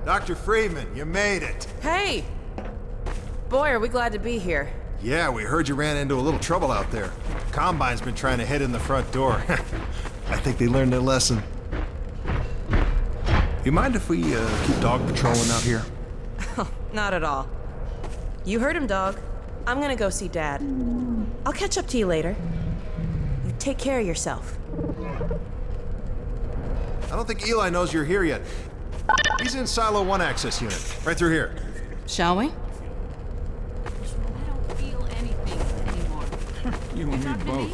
Dr. Freeman, you made it. Hey! Boy, are we glad to be here. Yeah, we heard you ran into a little trouble out there. Combine's been trying to head in the front door. I think they learned their lesson. You mind if we keep dog patrolling out here? Not at all. You heard him, dog. I'm gonna go see Dad. I'll catch up to you later. You take care of yourself. I don't think Eli knows you're here yet. He's in Silo 1 access unit, right through here. Shall we? I don't feel anything anymore. You and me both.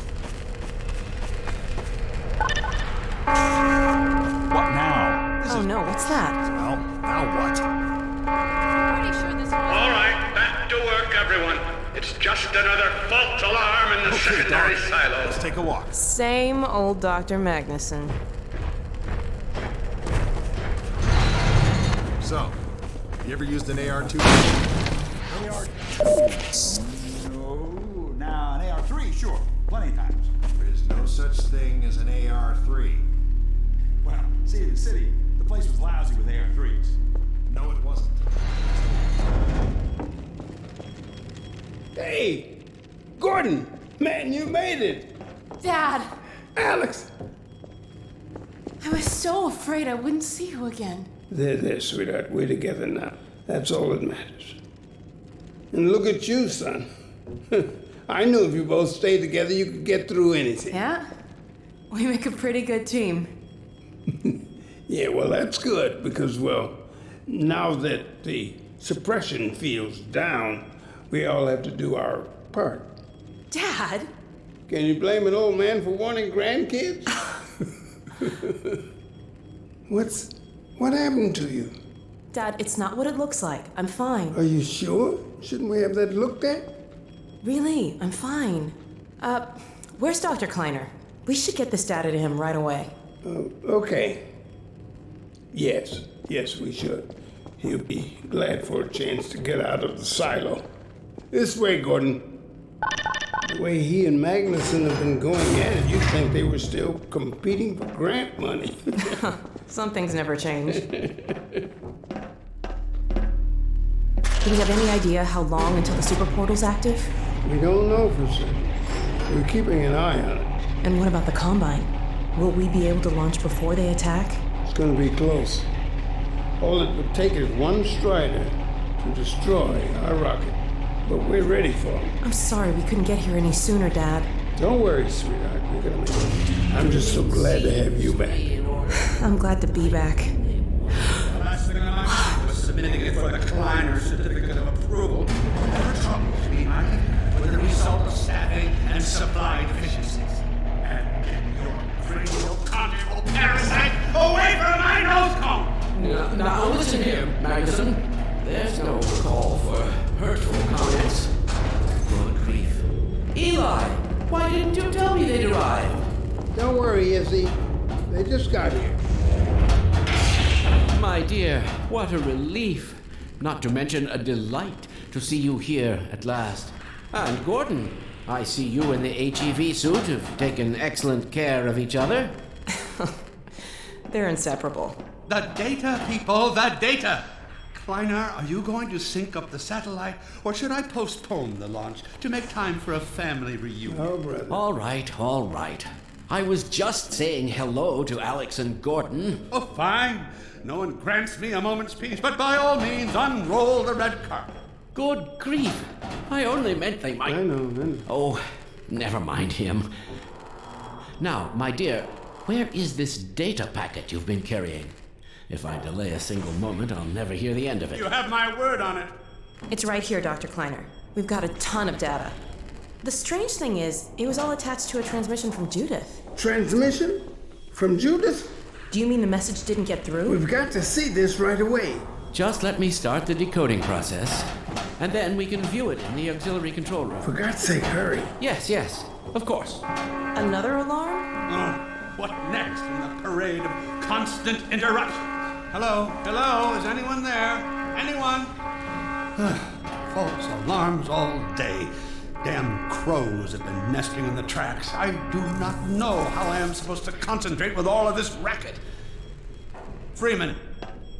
What now? Oh no, what's that? Well, now what? Pretty sure this was... All right, back to work, everyone. It's just another false alarm in the secondary Doc. silo. Let's take a walk. Same old Dr. Magnuson. So, you ever used an AR-2? No, now an AR-3, sure, plenty of times. There's no such thing as an AR-3. Well, see, in the city, the place was lousy with AR-3s. No, it wasn't. Hey, Gordon, man, you made it. Dad, Alex. I was so afraid I wouldn't see you again. There, sweetheart. We're together now. That's all that matters. And look at you, son. I knew if you both stayed together, you could get through anything. Yeah? We make a pretty good team. Yeah, well, that's good because, well, now that the suppression field's down, we all have to do our part. Dad? Can you blame an old man for wanting grandkids? What happened to you? Dad, it's not what it looks like. I'm fine. Are you sure? Shouldn't we have that looked at? Really, I'm fine. Where's Dr. Kleiner? We should get this data to him right away. Okay. Yes, we should. He'll be glad for a chance to get out of the silo. This way, Gordon. The way he and Magnuson have been going at it, you'd think they were still competing for grant money. Some things never change. Do we have any idea how long until the super portal's active? We don't know for certain. We're keeping an eye on it. And what about the Combine? Will we be able to launch before they attack? It's gonna be close. All it would take is one Strider to destroy our rocket. But we're ready for him. I'm sorry we couldn't get here any sooner, Dad. Don't worry, sweetheart. We're gonna make it. I'm just so glad to have you back. I'm glad to be back. The last thing on my mind was submitting it for the Kleiner certificate of approval. There were troubles being with the result of staffing and supply deficiencies. And your cranial conjugal parasite away from my nose cone! Now listen here, Magnuson. There's no call for hurtful comments. Good grief. Eli, why didn't you tell me they'd arrived? Don't worry, Izzy. They just got here. My dear, what a relief. Not to mention a delight to see you here at last. And Gordon, I see you in the HEV suit have taken excellent care of each other. They're inseparable. The data, people, the data! Kleiner, are you going to sync up the satellite, or should I postpone the launch to make time for a family reunion? Oh, brother. All right. I was just saying hello to Alex and Gordon. Oh, fine. No one grants me a moment's peace, but by all means, unroll the red carpet. Good grief. I only meant they might... I know. Oh, never mind him. Now, my dear, where is this data packet you've been carrying? If I delay a single moment, I'll never hear the end of it. You have my word on it. It's right here, Dr. Kleiner. We've got a ton of data. The strange thing is, it was all attached to a transmission from Judith. Transmission? From Judith? Do you mean the message didn't get through? We've got to see this right away. Just let me start the decoding process, and then we can view it in the auxiliary control room. For God's sake, hurry. Yes, of course. Another alarm? Oh, what next in the parade of constant interruptions? Hello? Is anyone there? Anyone? False alarms all day. Damn crows have been nesting in the tracks. I do not know how I am supposed to concentrate with all of this racket. Freeman,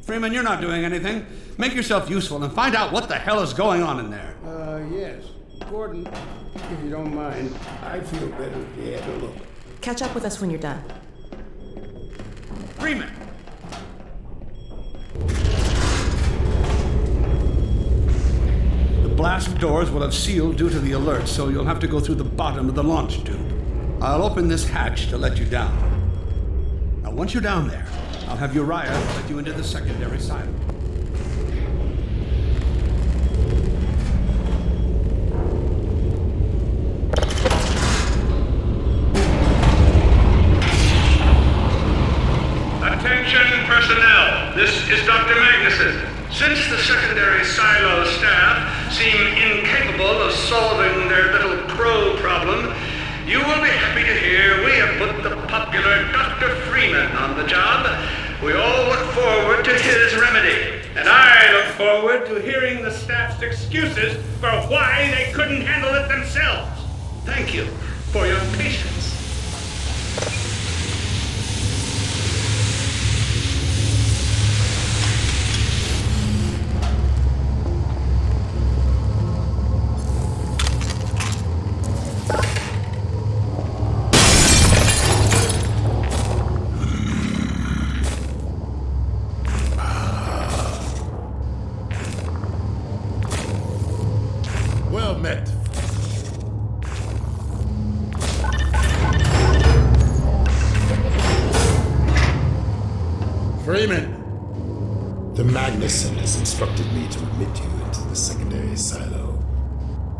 Freeman, you're not doing anything. Make yourself useful and find out what the hell is going on in there. Yes. Gordon, if you don't mind, I feel better if you had a look. Catch up with us when you're done. Freeman! The blast doors will have sealed due to the alert, so you'll have to go through the bottom of the launch tube. I'll open this hatch to let you down. Now, once you're down there, I'll have Uriah let you into the secondary silo. Attention personnel, this is Dr. Magnuson. Since the secondary silo staff seem incapable of solving their little crow problem, you will be happy to hear we have put the popular Dr. Freeman on the job. We all look forward to his remedy, and I look forward to hearing the staff's excuses for why they couldn't handle it themselves. Thank you for your patience. Well met. Freeman! The Magnuson has instructed me to admit you into the secondary silo.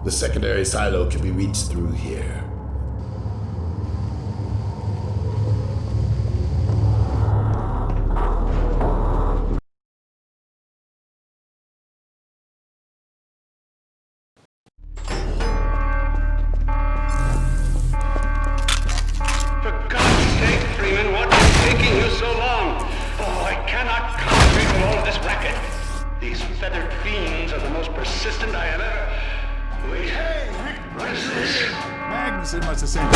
The secondary silo can be reached through here. For God's sake, Freeman, what is taking you so long? Oh, I cannot concentrate with all of this racket. These feathered fiends are the most persistent I have ever... Wait. Hey, what is this? Magnuson must have sent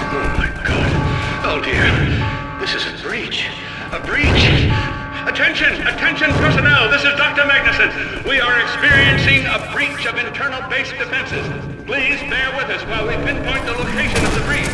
Oh my God. Oh dear. This is a breach. A breach. Attention personnel. This is Dr. Magnuson. We are experiencing a breach of internal base defenses. Please bear with us while we pinpoint the location of the breach.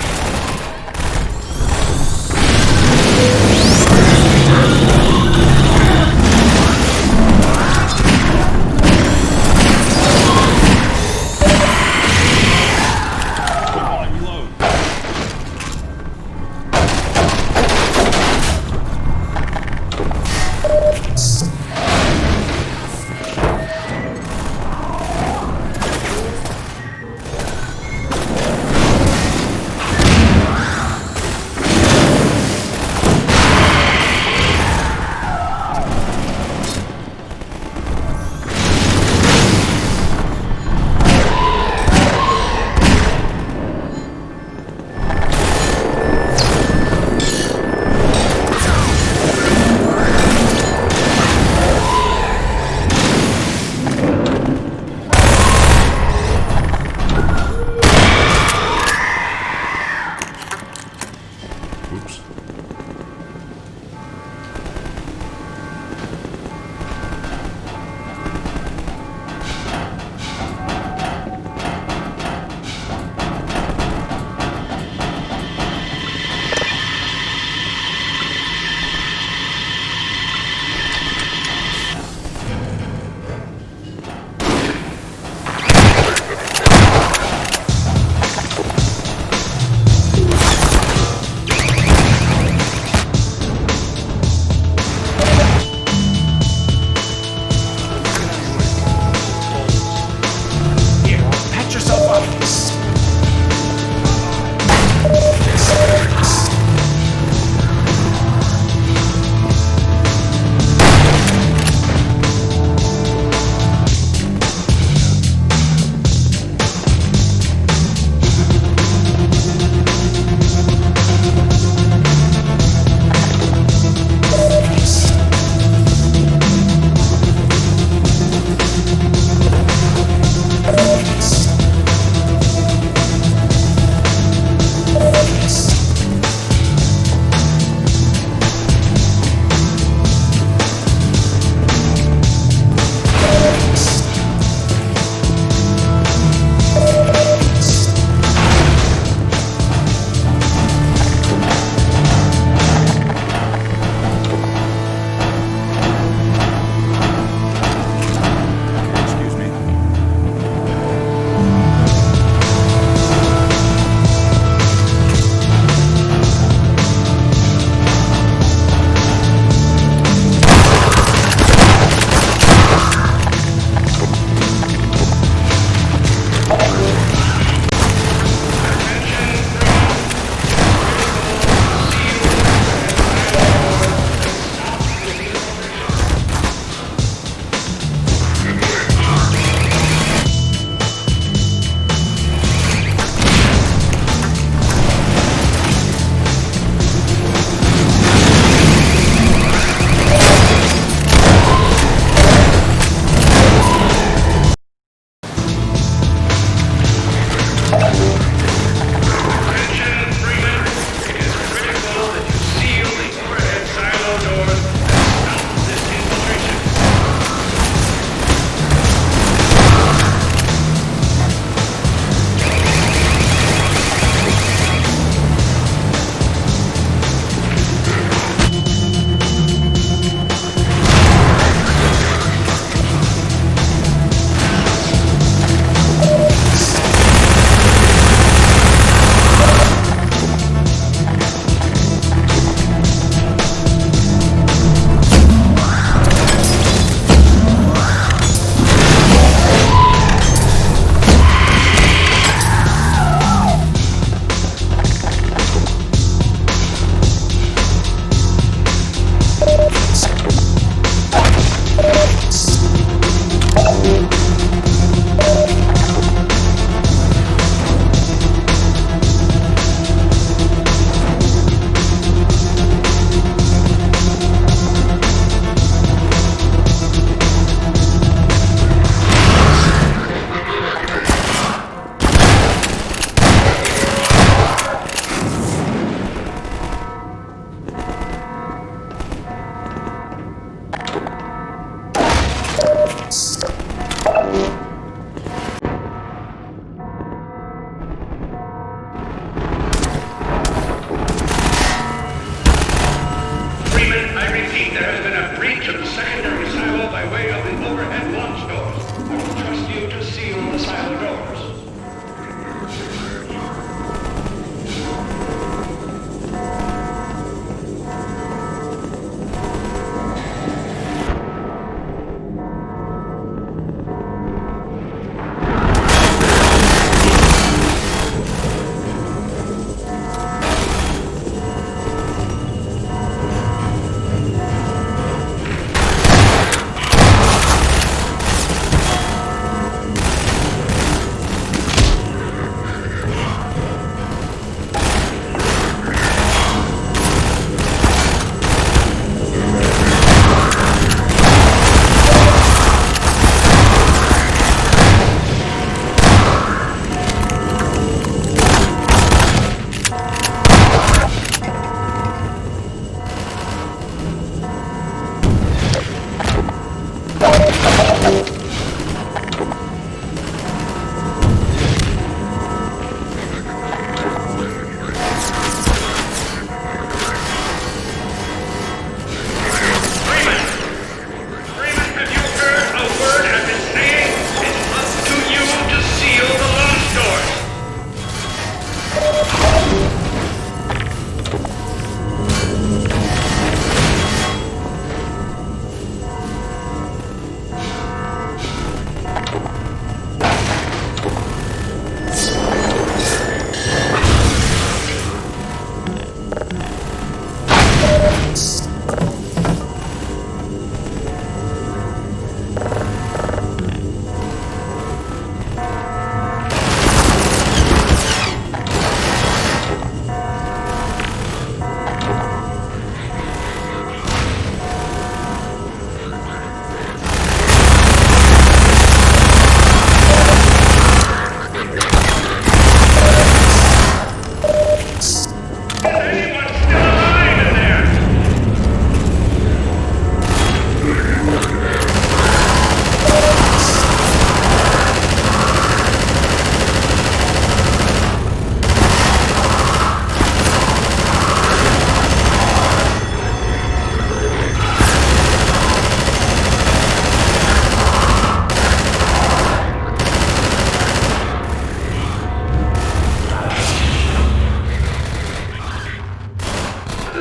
there has been a breach of the secondary silo by way of the overhead launch doors. I will trust you to seal the silo doors.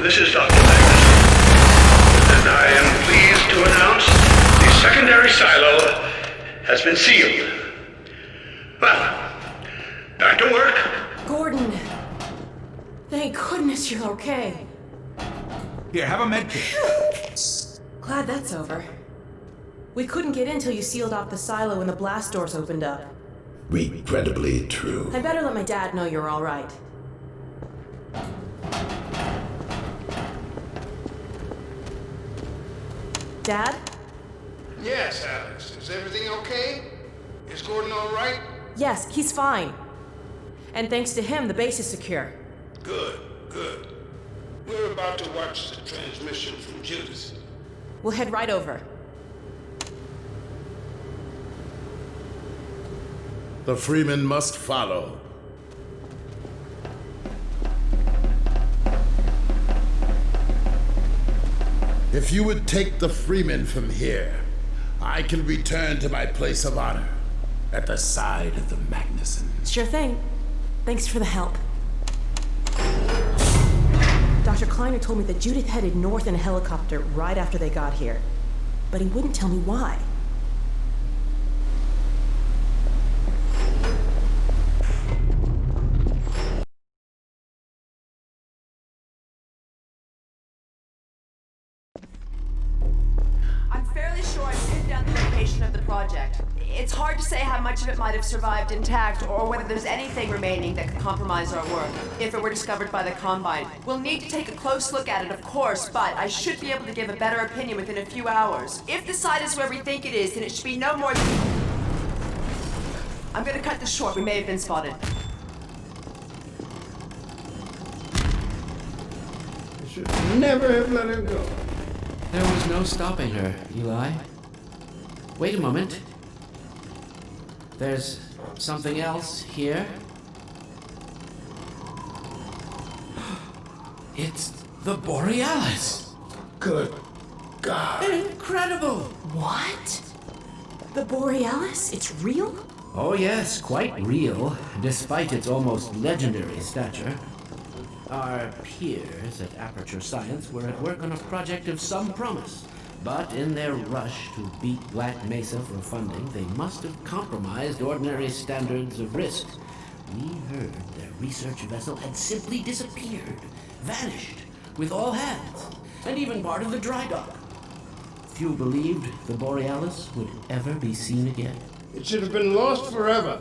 This is Dr. Magnus, and I am pleased to announce the secondary silo has been sealed. Well, back to work. Gordon. Thank goodness you're okay. Here, have a med kit. Glad that's over. We couldn't get in till you sealed off the silo when the blast doors opened up. Regrettably true. I better let my dad know you're all right. Dad? Yes, Alex. Is everything okay? Is Gordon all right? Yes, he's fine. And thanks to him, the base is secure. Good, good. We're about to watch the transmission from Judas. We'll head right over. The Freeman must follow. If you would take the Freeman from here, I can return to my place of honor at the side of the Magnuson. Sure thing. Thanks for the help. Dr. Kleiner told me that Judith headed north in a helicopter right after they got here. But he wouldn't tell me why. I'm fairly sure I've pinned down the location of the project. It's hard to say how much of it might have survived intact or whether there's anything remaining that could compromise our work if it were discovered by the Combine. We'll need to take a close look at it, of course, but I should be able to give a better opinion within a few hours. If the site is where we think it is, then it should be no more than... I'm gonna cut this short. We may have been spotted. I should never have let her go. There was no stopping her, Eli. Wait a moment. There's something else here. It's the Borealis. Good. God. Incredible! What? The Borealis? It's real? Oh, yes, quite real, despite its almost legendary stature. Our peers at Aperture Science were at work on a project of some promise, but in their rush to beat Black Mesa for funding, they must have compromised ordinary standards of risk. We heard their research vessel had simply disappeared, vanished, with all hands, and even part of the dry dock. Few believed the Borealis would ever be seen again. It should have been lost forever.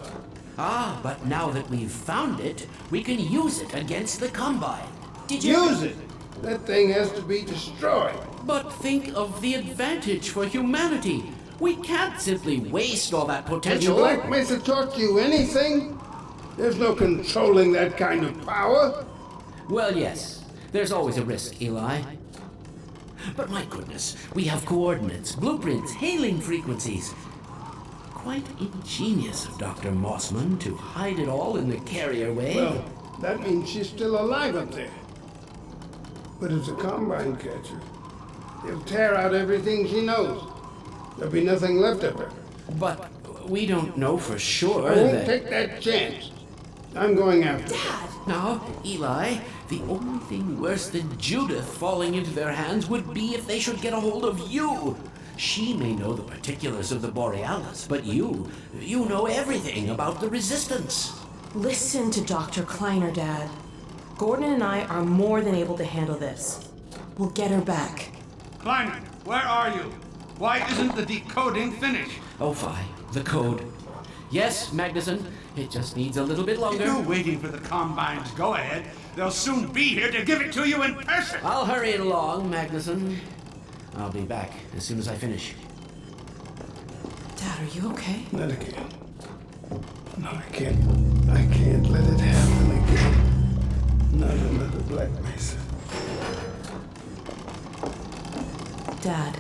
Ah, but now that we've found it, we can use it against the Combine. Did you... Use it! That thing has to be destroyed. But think of the advantage for humanity. We can't simply waste all that Has potential. Black Mesa taught you anything? There's no controlling that kind of power. Well, yes. There's always a risk, Eli. But my goodness, we have coordinates, blueprints, hailing frequencies. Quite ingenious of Dr. Mossman to hide it all in the carrier way. Well, that means she's still alive up there. But as a Combine catcher, he'll tear out everything she knows. There'll be nothing left of her. But we don't know for sure I won't that... take that chance. I'm going after her. Now, Eli, the only thing worse than Judith falling into their hands would be if they should get a hold of you. She may know the particulars of the Borealis, but you know everything about the Resistance. Listen to Dr. Kleiner, Dad. Gordon and I are more than able to handle this. We'll get her back. Kleiner, where are you? Why isn't the decoding finished? Oh, fine. The code. Yes, Magnuson. It just needs a little bit If longer. you're waiting for the Combine's go-ahead, they'll soon be here to give it to you in person. I'll hurry it along, Magnuson. I'll be back as soon as I finish. Dad, are you okay? Not again. No, I can't let it happen again. Not another Black Mesa. Dad,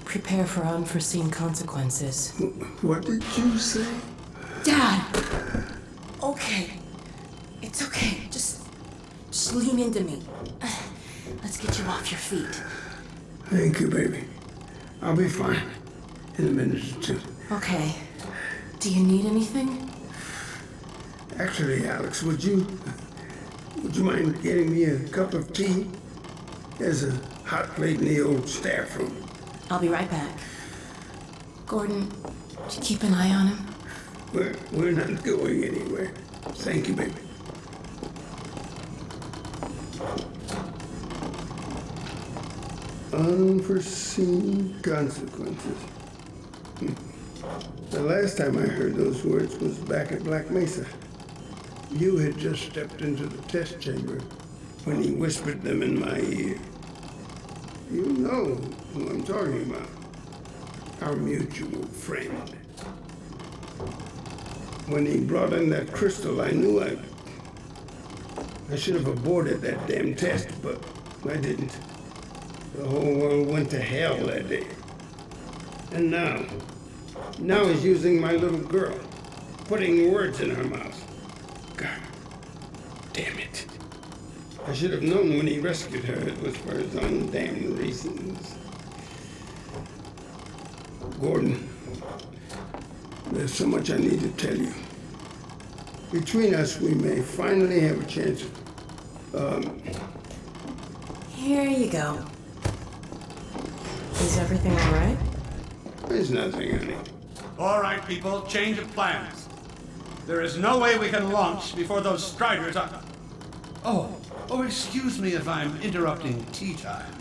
prepare for unforeseen consequences. What did you say? Dad! Okay. It's okay. Just lean into me. Let's get you off your feet. Thank you, baby. I'll be fine in a minute or two. Okay. Do you need anything? Actually, Alex, would you mind getting me a cup of tea? There's a hot plate in the old staff room. I'll be right back. Gordon, did you keep an eye on him? We're not going anywhere. Thank you, baby. Unforeseen consequences. The last time I heard those words was back at Black Mesa. You had just stepped into the test chamber when he whispered them in my ear. You know who I'm talking about. Our mutual friend. When he brought in that crystal, I knew I should have aborted that damn test, but I didn't. The whole world went to hell that day. And now he's using my little girl, putting words in her mouth. God damn it. I should have known when he rescued her it was for his own damn reasons. Gordon, there's so much I need to tell you. Between us, we may finally have a chance Here you go. Is everything all right? There's nothing, honey. All right, people, change of plans. There is no way we can launch before those Striders are... Oh, excuse me if I'm interrupting tea time.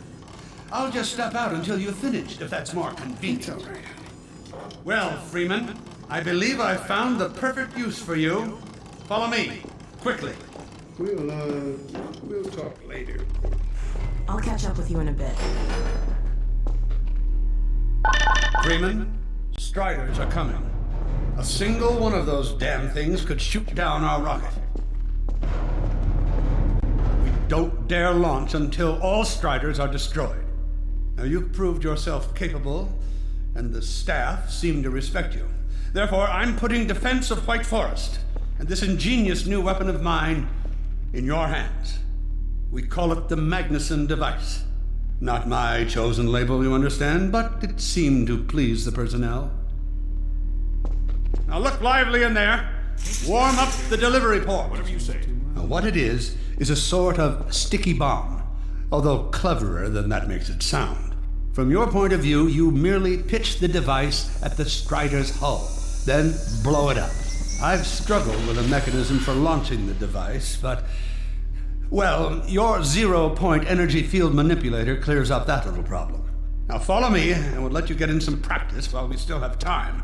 I'll just step out until you've finished, if that's more convenient. It's all right, honey. Well, Freeman, I believe I've found the perfect use for you. Follow me, quickly. We'll talk later. I'll catch up with you in a bit. Freeman, Striders are coming. A single one of those damn things could shoot down our rocket. We don't dare launch until all Striders are destroyed. Now, you've proved yourself capable, and the staff seem to respect you. Therefore, I'm putting defense of White Forest and this ingenious new weapon of mine in your hands. We call it the Magnuson device. Not my chosen label, you understand, but it seemed to please the personnel. Now look lively in there. Warm up the delivery port. Whatever you say. Now, what it is a sort of sticky bomb, although cleverer than that makes it sound. From your point of view, you merely pitch the device at the Strider's hull, then blow it up. I've struggled with a mechanism for launching the device, but, well, your zero-point energy field manipulator clears up that little problem. Now follow me, and we'll let you get in some practice while we still have time.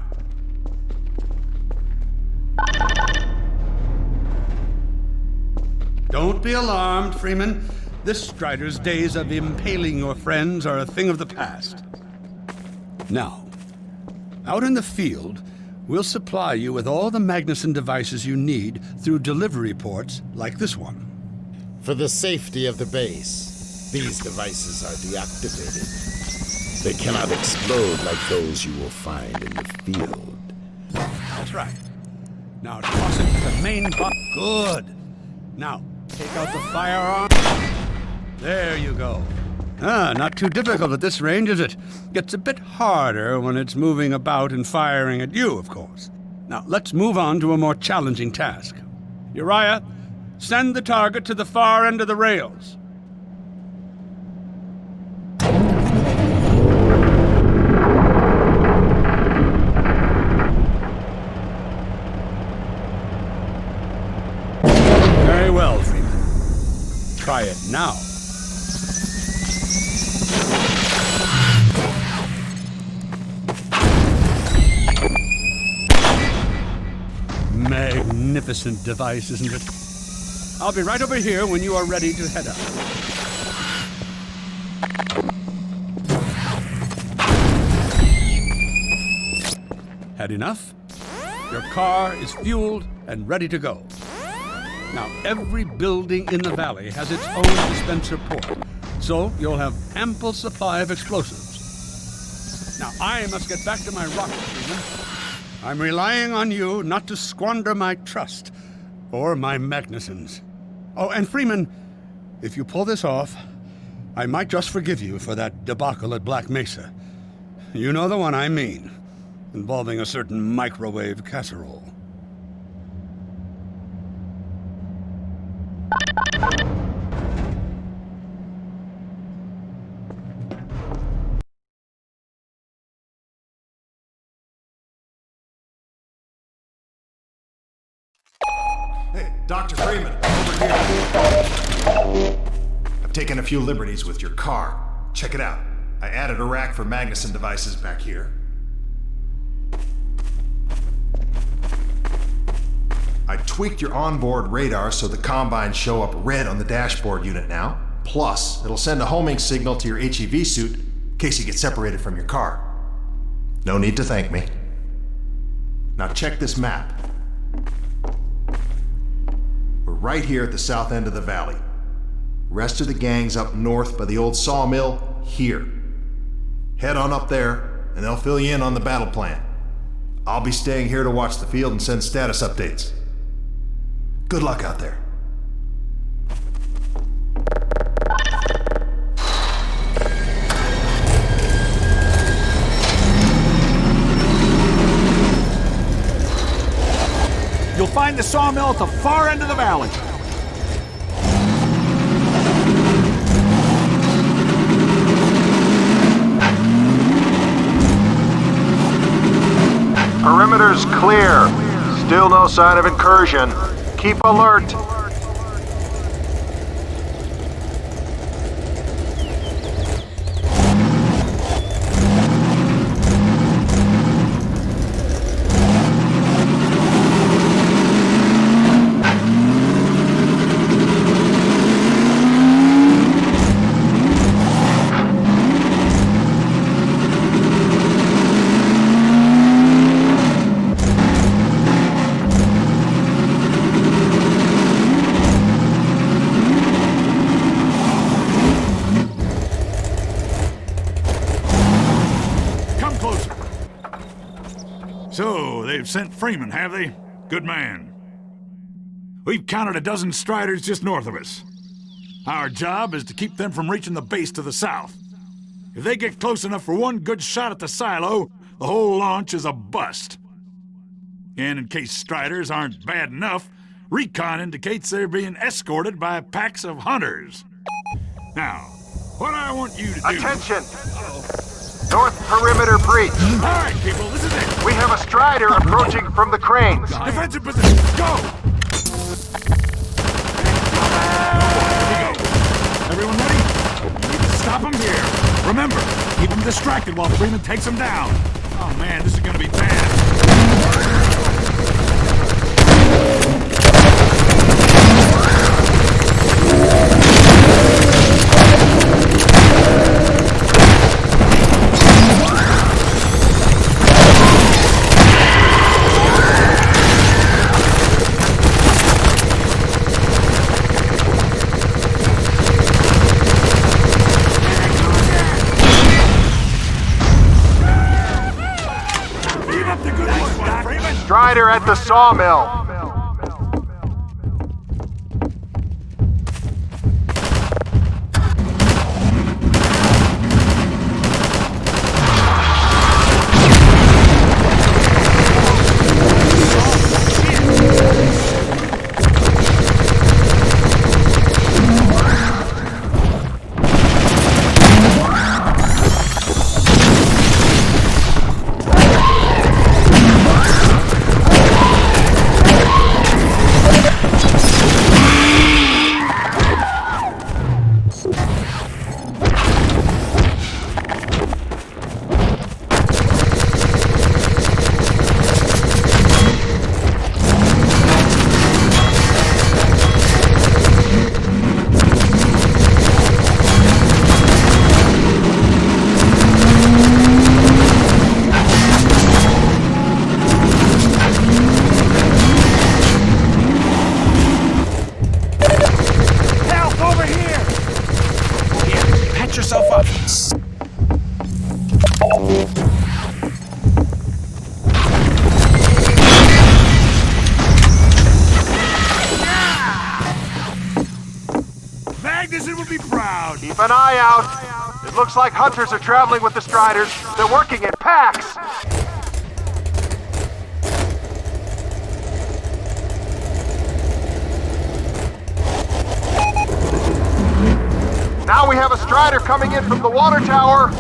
Don't be alarmed, Freeman. This Strider's days of impaling your friends are a thing of the past. Now, out in the field, we'll supply you with all the Magnuson devices you need through delivery ports like this one. For the safety of the base, these devices are deactivated. They cannot explode like those you will find in the field. That's right. Now toss it to the main box. Good. Now, take out the firearm. There you go. Not too difficult at this range, is it? Gets a bit harder when it's moving about and firing at you, of course. Now, let's move on to a more challenging task. Uriah, send the target to the far end of the rails. Very well, Freeman. Try it now. Magnificent device, isn't it? I'll be right over here when you are ready to head out. Had enough? Your car is fueled and ready to go. Now, every building in the valley has its own dispenser port, so you'll have ample supply of explosives. Now, I must get back to my rocket, Freeman. I'm relying on you not to squander my trust, or my Magnusons. Oh, and Freeman, if you pull this off, I might just forgive you for that debacle at Black Mesa. You know the one I mean, involving a certain microwave casserole. Hey, Dr. Freeman, over here. I've taken a few liberties with your car. Check it out. I added a rack for Magnuson devices back here. I tweaked your onboard radar so the combines show up red on the dashboard unit now. Plus, it'll send a homing signal to your HEV suit in case you get separated from your car. No need to thank me. Now check this map. We're right here at the south end of the valley. Rest of the gang's up north by the old sawmill here. Head on up there, and they'll fill you in on the battle plan. I'll be staying here to watch the field and send status updates. Good luck out there. You'll find the sawmill at the far end of the valley. Perimeter's clear. Still no sign of incursion. Keep alert. So, they've sent Freeman, have they? Good man. We've counted a dozen Striders just north of us. Our job is to keep them from reaching the base to the south. If they get close enough for one good shot at the silo, the whole launch is a bust. And in case Striders aren't bad enough, recon indicates they're being escorted by packs of hunters. Now, what I want you to do... Attention! North perimeter breach. All right, people, this is it. We have a Strider approaching from the cranes. Defensive position, go! Everyone ready? We need to stop him here. Remember, keep him distracted while Freeman takes him down. Oh man, this is gonna be bad. Strider at the sawmill. Magnuson would be proud. Keep an eye out. It looks like hunters are traveling with the Striders. They're working in packs. Now we have a Strider coming in from the water tower.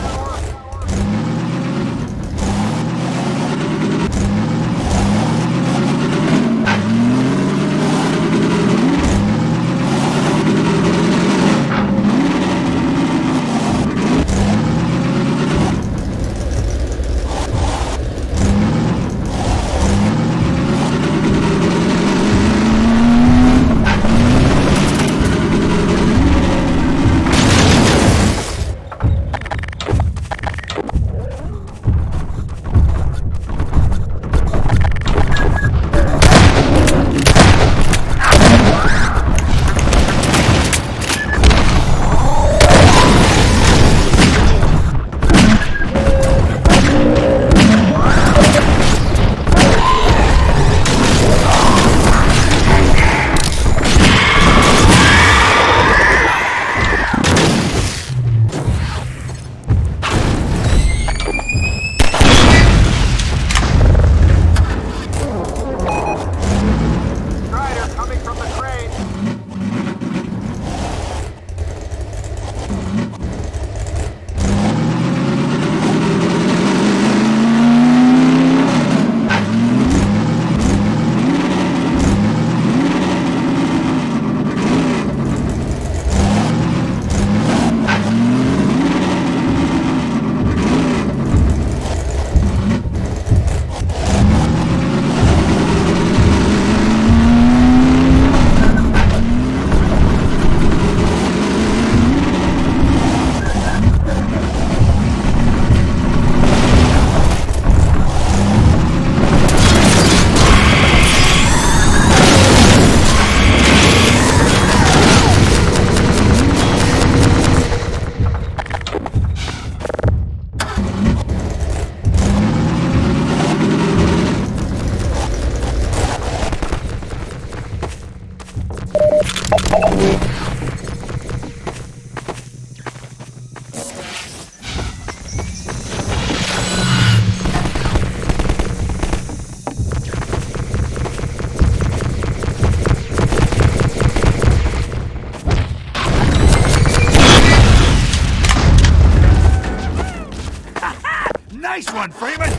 doing, Freeman?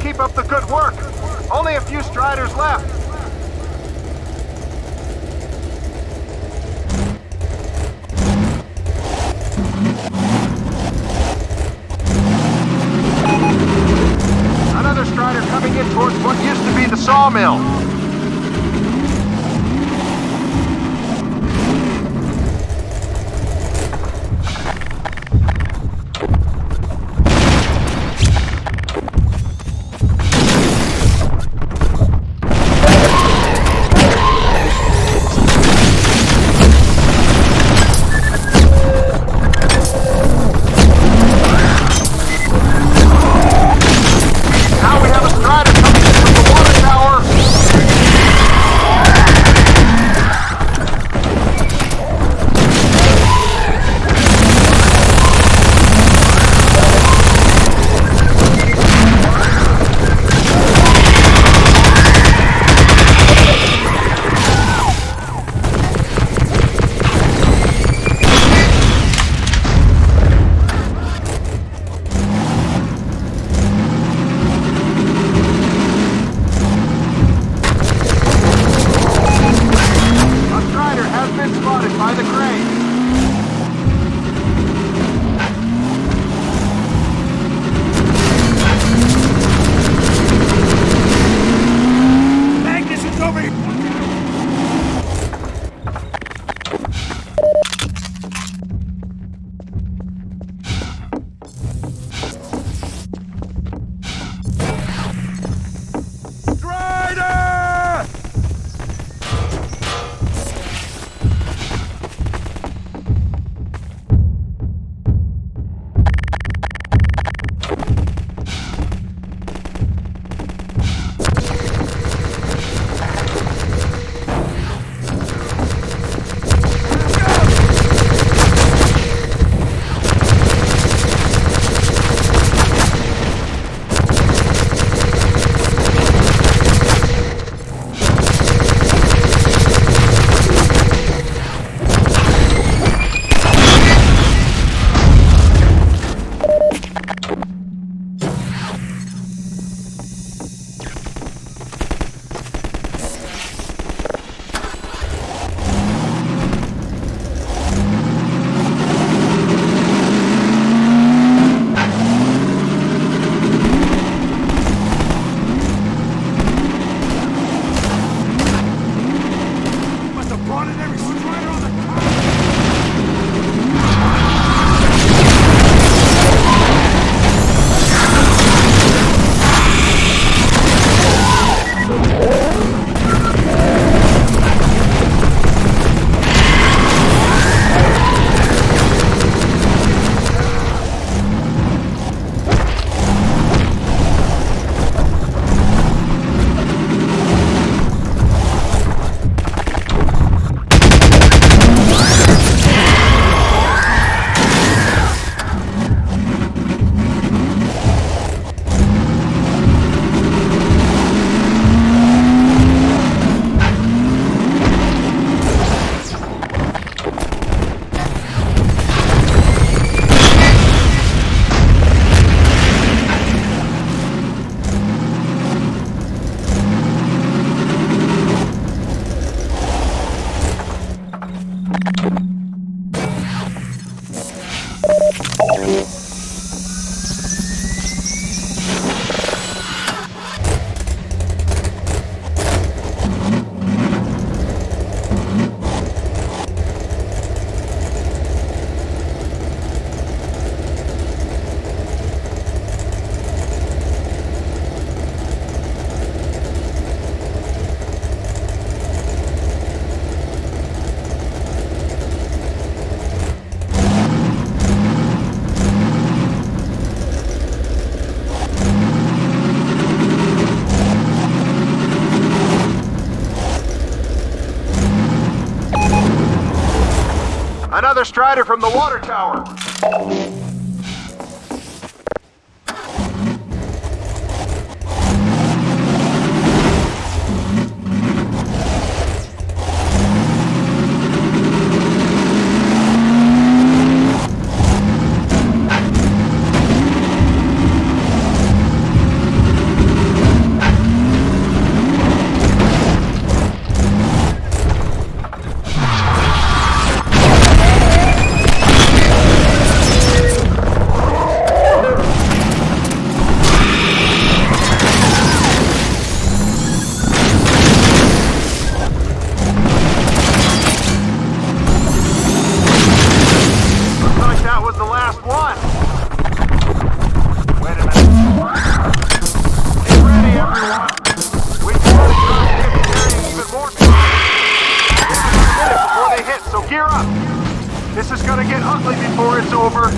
Keep up the good work. Only a few Striders left. Another Strider coming in towards what used to be the sawmill. Another Strider from the water tower. gear up. This is gonna get ugly before it's over.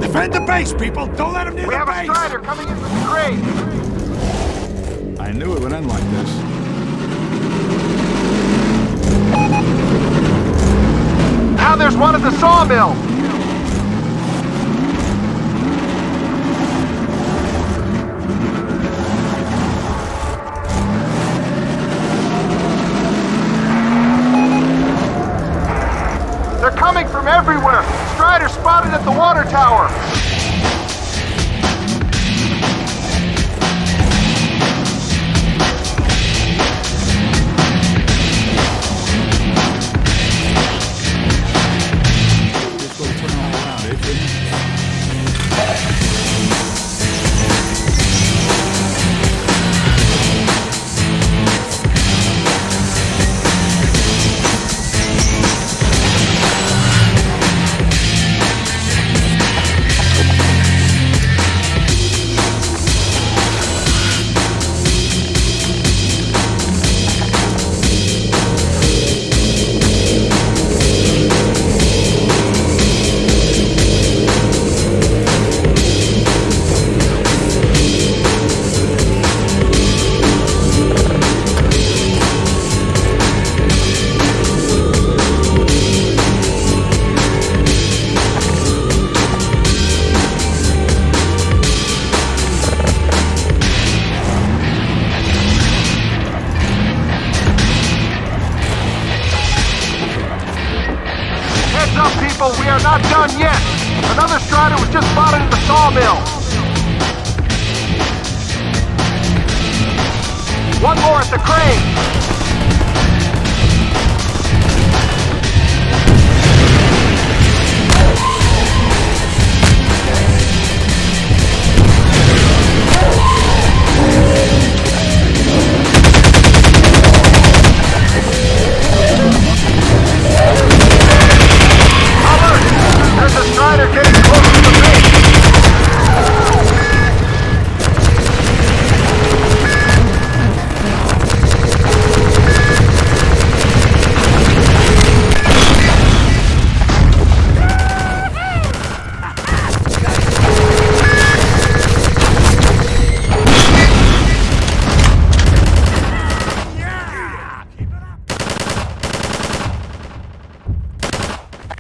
Defend the base, people! Don't let them near the base! We have a Strider coming in from the crate. I knew it would end like this. Now there's one at the sawmill. They're coming from everywhere. Strider spotted at the water tower. Just gonna turn all around, eh, Finn? We are not done yet. Another Strider was just spotted at the sawmill. One more at the crane. There's a Strider getting close to the base.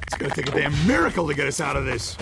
It's gonna take a damn miracle to get us out of this.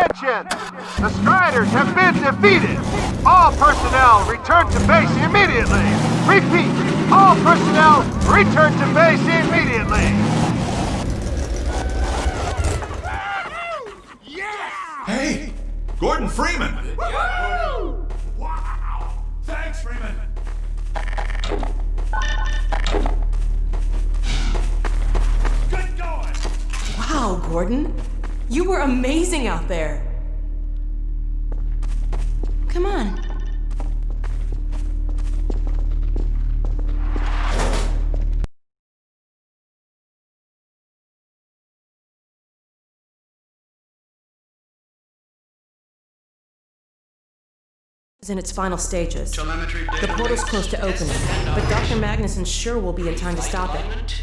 Attention! The Striders have been defeated! All personnel return to base immediately! Repeat! All personnel return to base immediately! Hey! Gordon Freeman! Wow! Thanks, Freeman. Good going! Wow, Gordon. You were amazing out there. Come on. Is in its final stages. The portal's close to opening, but Dr. Magnuson sure will be in time to stop it.